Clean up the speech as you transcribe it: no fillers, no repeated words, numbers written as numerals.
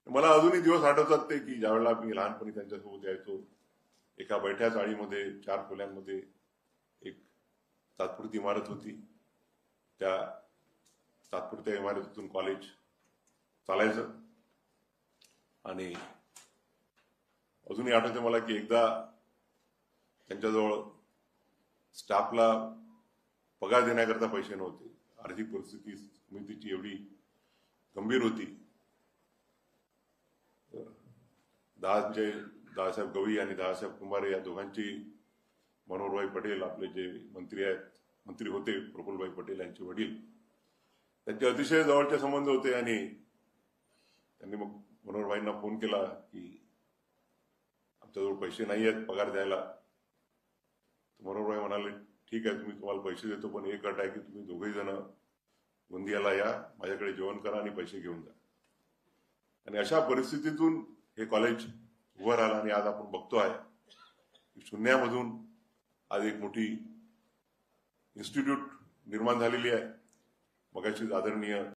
मला अजूनही दिवस आठवतात ते की ज्यावेळेला मी लहानपणी त्यांच्यासोबत यायचो. एका बैठ्या चाळीमध्ये 4 खोल्यांमध्ये एक तात्पुरती इमारत होती. त्या तात्पुरत्या इमारतीतून कॉलेज चालायचं. आणि अजूनही आठवते मला की एकदा त्यांच्याजवळ स्टाफला पगार देण्याकरता पैसे नव्हते. आर्थिक परिस्थिती समितीची एवढी गंभीर होती. दादासाहेब गवई आणि दादासाहेब कुंभारे या दोघांची, मनोहरभाई पटेल आपले जे मंत्री होते प्रफुल्लभाई पटेल यांचे वडील, त्यांचे अतिशय जवळचे संबंध होते. आणि त्यांनी मग मनोहरभाईंना फोन केला की आमच्याजवळ पैसे नाही आहेत पगार द्यायला. मनोहरभाई म्हणाले ठीक आहे, तुम्हाला पैसे देतो, पण एक अट आहे की तुम्ही दोघेही जण गोंदियाला या, माझ्याकडे जेवण करा आणि पैसे घेऊन जा. आणि अशा परिस्थितीतून हे कॉलेज उभं राहिलं. आणि आज आपण बघतो आहे की शून्यामधून आज एक मोठी इन्स्टिट्यूट निर्माण झालेली आहे. मगाशीच आदरणीय